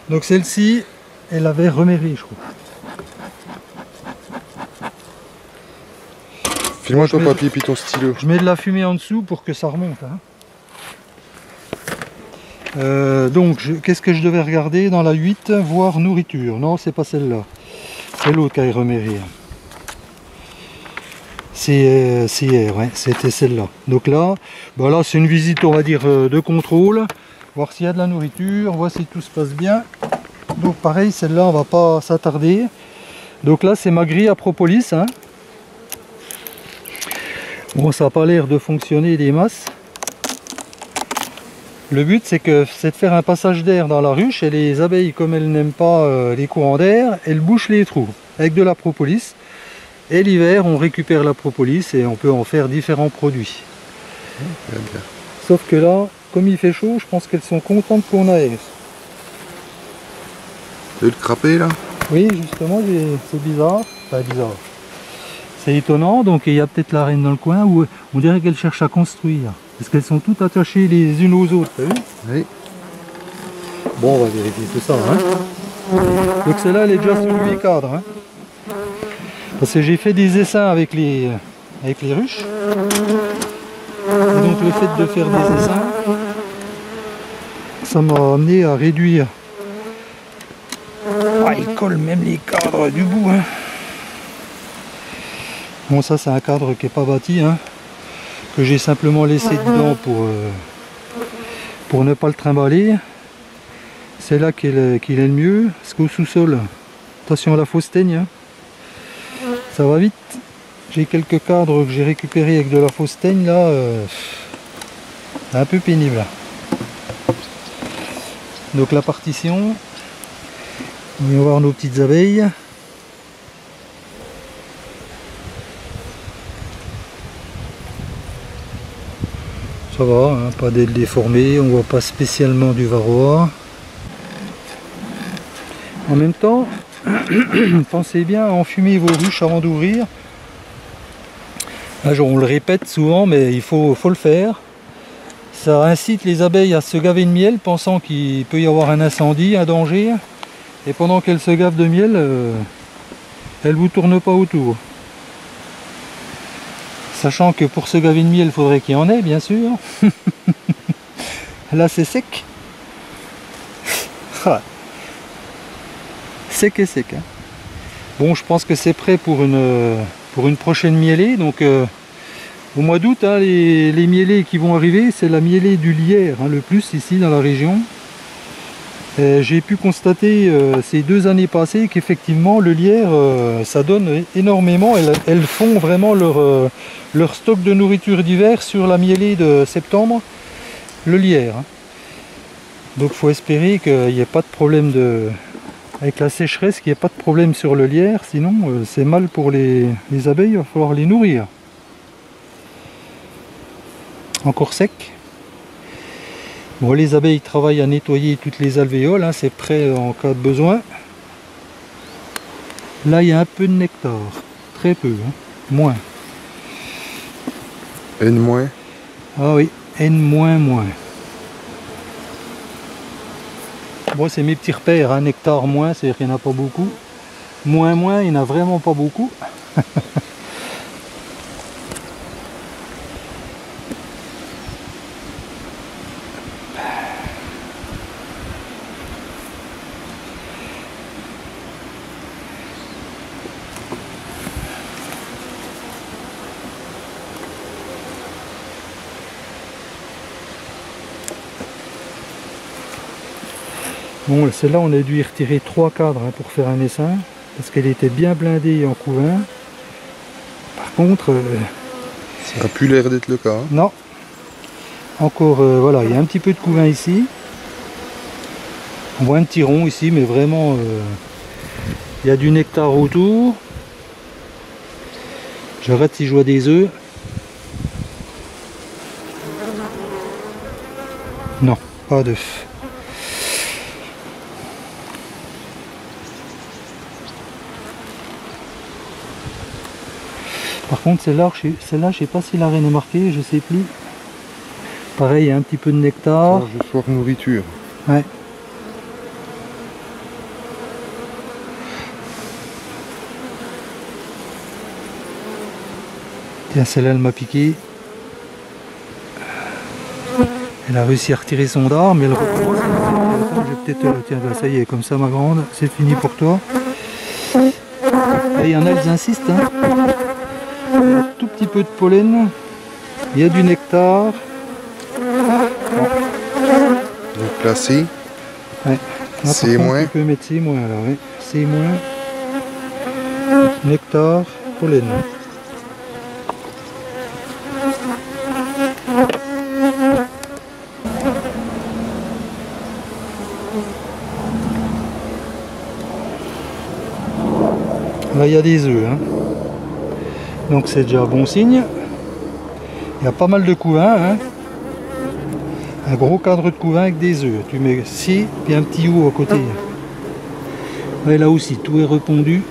Donc celle-ci, elle avait reméri, je crois. File-moi ton papier puis ton stylo. Je mets de la fumée en dessous pour que ça remonte. Hein. Donc, qu'est-ce que je devais regarder dans la 8? Voir nourriture. Non, c'est pas celle-là. C'est l'autre qui a reméri. C'est hier, ouais, c'était celle-là. Donc là, bah là c'est une visite, on va dire, de contrôle. Voir s'il y a de la nourriture, voir si tout se passe bien. Donc pareil, celle-là, on va pas s'attarder. Donc là, c'est ma grille à propolis. Hein. Bon, ça n'a pas l'air de fonctionner des masses. Le but, c'est de faire un passage d'air dans la ruche. Et les abeilles, comme elles n'aiment pas les courants d'air, elles bouchent les trous avec de la propolis. Et l'hiver, on récupère la propolis et on peut en faire différents produits. Bien, bien. Sauf que là, comme il fait chaud, je pense qu'elles sont contentes qu'on aère. Tu veux le crapet là? Oui, justement, c'est bizarre. Enfin, bizarre. C'est étonnant, donc il y a peut-être la reine dans le coin où on dirait qu'elle cherche à construire. Parce qu'elles sont toutes attachées les unes aux autres, t'as vu? Oui. Bon, on va vérifier tout ça. Hein. Donc celle-là, elle est déjà sur 8 cadres. Hein. Parce que j'ai fait des essaims avec les ruches. Et donc le fait de faire des essaims, ça m'a amené à réduire. Ah, il colle même les cadres du bout. Hein. Bon, ça c'est un cadre qui n'est pas bâti, hein, que j'ai simplement laissé dedans pour ne pas le trimballer. C'est là qu'il est le mieux, parce qu'au sous-sol, attention à la fausse teigne. Hein. Ça va vite. J'ai quelques cadres que j'ai récupérés avec de la fausse teigne là. Un peu pénible. Donc la partition. On va voir nos petites abeilles. Ça va, hein, pas d'ailes déformées, on voit pas spécialement du varroa. En même temps, pensez bien à enfumer vos ruches avant d'ouvrir. On le répète souvent, mais il faut le faire. Ça incite les abeilles à se gaver de miel, pensant qu'il peut y avoir un incendie, un danger. Et pendant qu'elles se gavent de miel, elles ne vous tournent pas autour. Sachant que pour se gaver de miel, il faudrait qu'il y en ait, bien sûr. Là, c'est sec. Sec et sec. Hein. Bon, je pense que c'est prêt pour une prochaine mielée. Donc, au mois d'août, hein, les mielées qui vont arriver, c'est la mielée du lierre, hein, le plus ici dans la région. J'ai pu constater ces 2 années passées qu'effectivement le lierre ça donne énormément. Elles font vraiment leur stock de nourriture d'hiver sur la mielée de septembre, le lierre. Hein. Donc il faut espérer qu'il n'y ait pas de problème avec la sécheresse, qu'il n'y ait pas de problème sur le lierre, sinon c'est mal pour les abeilles, il va falloir les nourrir. Encore sec. Bon, les abeilles travaillent à nettoyer toutes les alvéoles, hein, c'est prêt en cas de besoin. Là, il y a un peu de nectar, très peu, hein, moins. N-. Ah oui, N-. Bon, c'est mes petits repères, hein, nectar moins, c'est-à-dire qu'il n'y en a pas beaucoup. Moins, il n'y en a vraiment pas beaucoup. Bon, celle-là, on a dû y retirer 3 cadres hein, pour faire un essaim, parce qu'elle était bien blindée en couvain. Par contre... ça n'a plus l'air d'être le cas. Hein. Non. Encore, voilà, il y a un petit peu de couvain ici. On voit un petit rond ici, mais vraiment, il y a du nectar autour. J'arrête si je vois des œufs. Non, pas d'œufs. Par contre, celle-là, je sais pas si la reine est marquée, je sais plus. Pareil, il y a un petit peu de nectar. Je sois nourriture. Ouais. Tiens, celle-là, elle m'a piqué. Elle a réussi à retirer son dard, mais elle recommence. Attends, je vais peut-être... Tiens, là, ça y est, comme ça, ma grande, c'est fini pour toi. Et il y en a, elles insistent. Hein. Il y a un tout petit peu de pollen. Il y a du nectar. Donc là, C. Ouais. Là, C-. Tu peux mettre C-, alors, oui. C-, nectar, pollen. Là, il y a des œufs. Hein. Donc, c'est déjà bon signe. Il y a pas mal de couvains. Hein. Un gros cadre de couvain avec des œufs. Tu mets ci, puis un petit O à côté. Et là aussi, tout est repondu.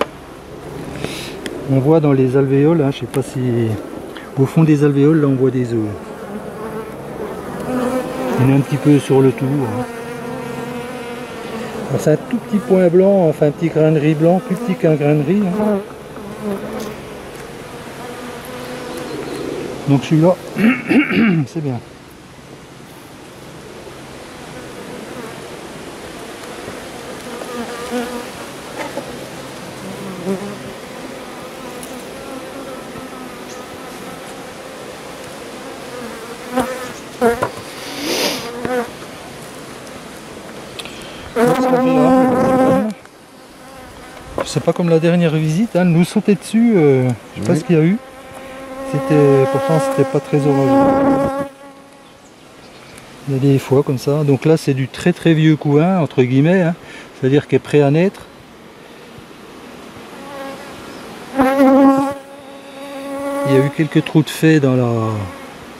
On voit dans les alvéoles, hein, je sais pas si... Au fond des alvéoles, là, on voit des œufs. Il y en a un petit peu sur le tour. Hein. C'est un tout petit point blanc, enfin un petit grain de riz blanc, plus petit qu'un grain de riz. Hein. Donc celui-là, c'est bien. C'est pas comme la dernière visite, hein, nous sauter dessus, je sais pas ce qu'il y a eu. Pourtant c'était pas très orageux. Il y a des fois comme ça. Donc là c'est du très très vieux couvain, entre guillemets, hein, c'est-à-dire qu'il est prêt à naître. Il y a eu quelques trous de fée dans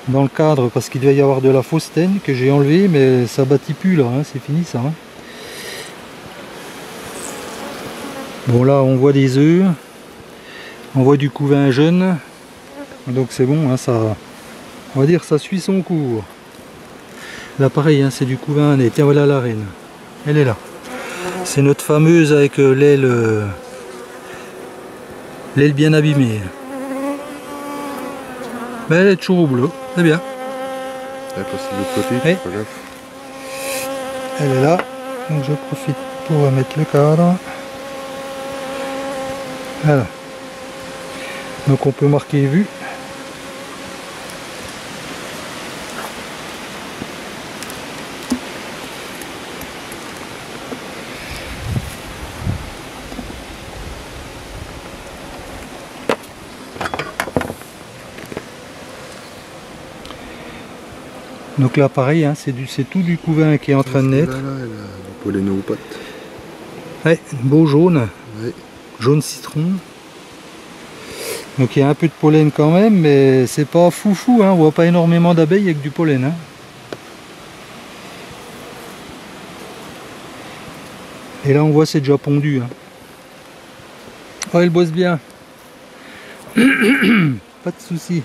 le cadre parce qu'il devait y avoir de la fausse teigne que j'ai enlevé, mais ça bâtit plus là, hein, c'est fini ça. Hein. Bon là on voit des œufs, on voit du couvain jeune, donc c'est bon, hein, ça, on va dire ça suit son cours. Là pareil, hein, c'est du couvain à nez. Tiens voilà la reine, elle est là. C'est notre fameuse avec l'aile bien abîmée. Mais elle est toujours au boulot, c'est bien. Elle est passée de l'autre côté, oui. pas grave. Elle est là, donc je profite pour mettre le cadre. Voilà. Donc on peut marquer vue. Donc là pareil, hein, c'est tout du couvain qui est en train de naître. Là, elle a le pollen aux pattes. Ouais, beau jaune. Ouais. Jaune citron. Donc il y a un peu de pollen quand même, mais c'est pas foufou, hein, on voit pas énormément d'abeilles avec du pollen. Hein. Et là on voit c'est déjà pondu. Hein. Oh elle bosse bien. Pas de souci.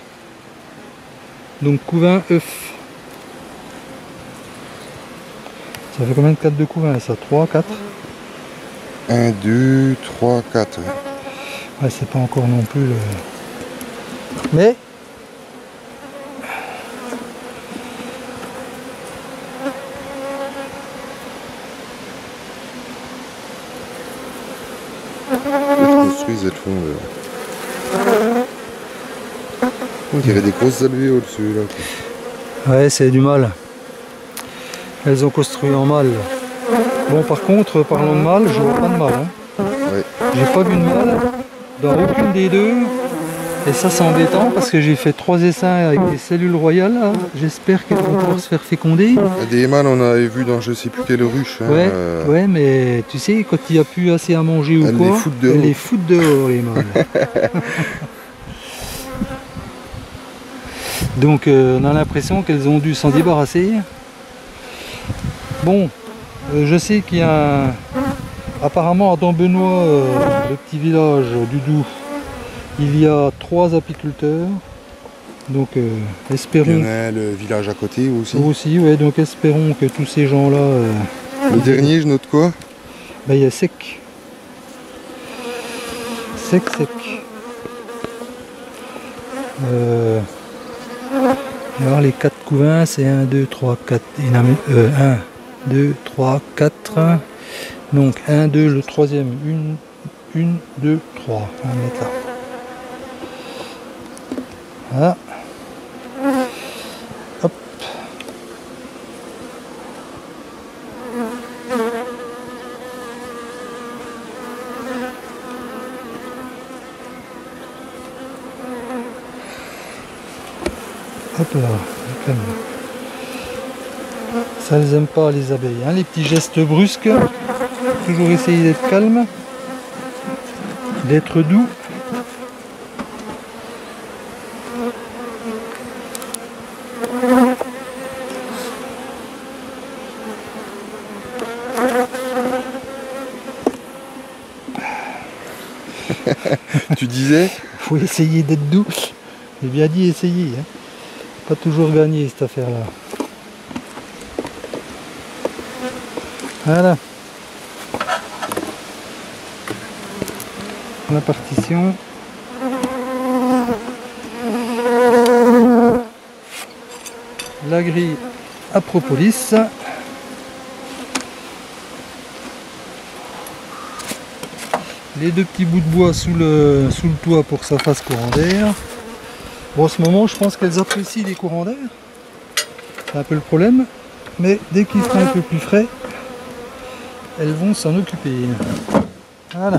Donc couvain œuf. Ça fait combien de 4 de couvain ça? 3, 4? 1, 2, 3, 4. Ouais. Ouais, c'est pas encore non plus le... Mais... Elles construisent, elles font... On dirait des grosses alvéoles ceux-là. Ouais, c'est du mal. Elles ont construit en mal. Bon, par contre, parlons de mal, je vois pas de mal. Hein. Ouais. J'ai pas vu de mal dans aucune des deux. Et ça, c'est embêtant parce que j'ai fait 3 essaims avec des cellules royales. J'espère qu'elles vont pouvoir se faire féconder. Des mâles, on avait vu dans je sais plus quelle ruche. Hein, ouais, ouais, mais tu sais, quand il n'y a plus assez à manger ou quoi, elles les foutent dehors, les mâles. Donc, on a l'impression qu'elles ont dû s'en débarrasser. Bon, je sais qu'il y a apparemment à Don Benoît, le petit village du Doubs, il y a 3 apiculteurs. Donc espérons. Il y en a le village à côté aussi. Aussi, ouais, donc espérons que tous ces gens-là. Le dernier, je note quoi? Ben, il y a sec. Sec. Alors les 4 couvains, c'est 1, 2, 3, 4. 1, 2, 3, 4. Donc 1, 2, le troisième. 1, 2, 3. On va mettre là. Voilà. Hop. Hop là, calme. Ça elles aiment pas les abeilles, hein, les petits gestes brusques. Toujours essayer d'être calme, d'être doux. Tu disais? Faut essayer d'être doux. J'ai bien dit essayer. Hein. Pas toujours gagné cette affaire-là. Voilà. La partition. La grille à propolis. Les deux petits bouts de bois sous le toit pour que ça fasse courant d'air. Bon, en ce moment, je pense qu'elles apprécient les courants d'air. C'est un peu le problème. Mais dès qu'il fera un peu plus frais, elles vont s'en occuper. Voilà.